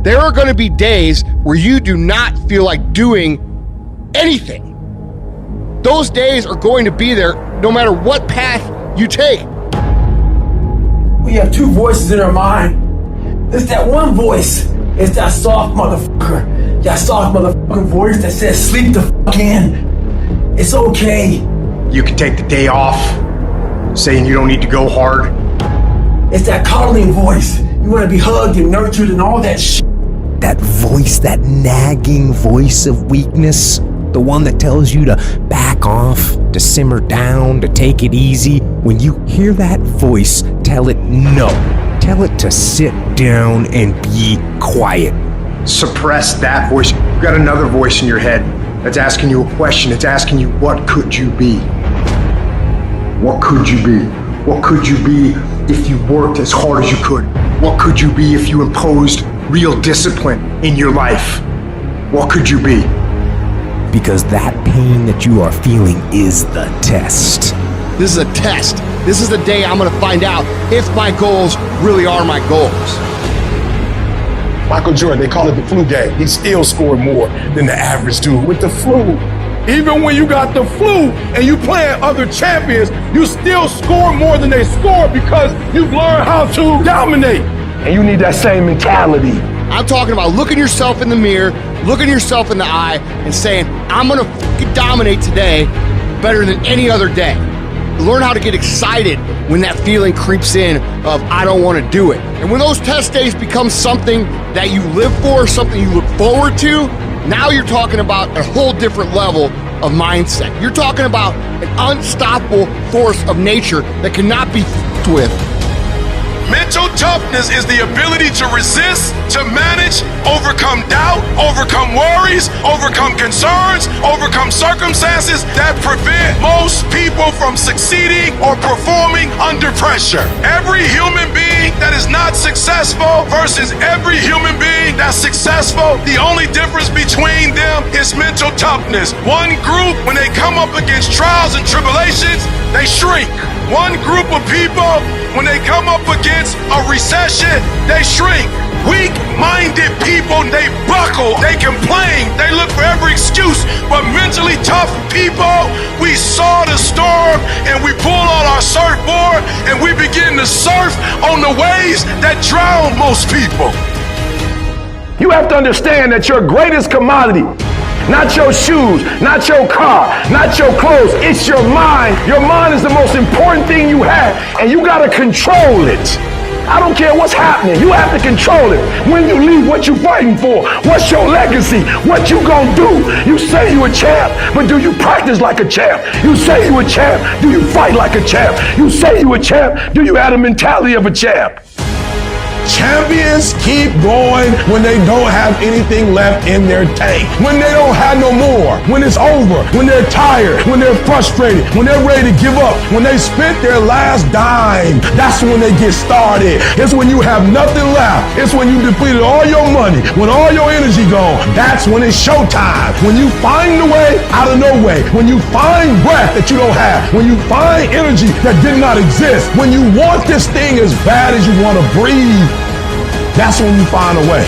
There are going to be days where you do not feel like doing anything. Those days are going to be there no matter what path you take. We have two voices in our mind. There's that one voice. It's that soft motherfucker. That soft motherfucking voice that says, sleep the fuck in. It's okay. You can take the day off, saying you don't need to go hard. It's that coddling voice. You want to be hugged and nurtured and all that shit. That voice, that nagging voice of weakness, the one that tells you to back off, to simmer down, to take it easy. When you hear that voice, tell it no. Tell it to sit down and be quiet. Suppress that voice. You've got another voice in your head that's asking you a question. It's asking you, what could you be? What could you be? What could you be if you worked as hard as you could? What could you be if you imposed real discipline in your life? What could you be? Because that pain that you are feeling is the test. This is a test. This is the day I'm going to find out if my goals really are my goals. Michael Jordan, they call it the flu game. He still scored more than the average dude with the flu. Even when you got the flu and you playing other champions, you still score more than they score because you've learned how to dominate. And you need that same mentality. I'm talking about looking yourself in the mirror, looking yourself in the eye, and saying, I'm going to fucking dominate today better than any other day. Learn how to get excited when that feeling creeps in of, I don't want to do it. And when those test days become something that you live for, something you look forward to, now you're talking about a whole different level of mindset. You're talking about an unstoppable force of nature that cannot be f***ed with. Mental toughness is the ability to resist, to manage, overcome doubt, overcome worries, overcome concerns, overcome circumstances that prevent most people from succeeding or performing under pressure. Every human being that is not successful versus every human being that's successful, the only difference between them is mental toughness. One group, when they come up against trials and tribulations, they shrink. One group of people, when they come up against a recession, they shrink. Weak-minded people, they buckle, they complain, they look for every excuse. But mentally tough people, we saw the storm and we pull on our surfboard and we begin to surf on the waves that drown most people. You have to understand that your greatest commodity, not your shoes, not your car, not your clothes, it's your mind. Your mind is the most important thing you have, and you gotta control it. I don't care what's happening, you have to control it. When you leave, what you fighting for? What's your legacy? What you gonna do? You say you a champ, but do you practice like a champ? You say you a champ, do you fight like a champ? You say you a champ, do you have the mentality of a champ? Champions keep going when they don't have anything left in their tank. When they don't have no more. When it's over. When they're tired. When they're frustrated. When they're ready to give up. When they spent their last dime. That's when they get started. It's when you have nothing left. It's when you depleted all your money. When all your energy gone. That's when it's showtime. When you find the way out of no way. When you find breath that you don't have. When you find energy that did not exist. When you want this thing as bad as you want to breathe. That's when you find a way.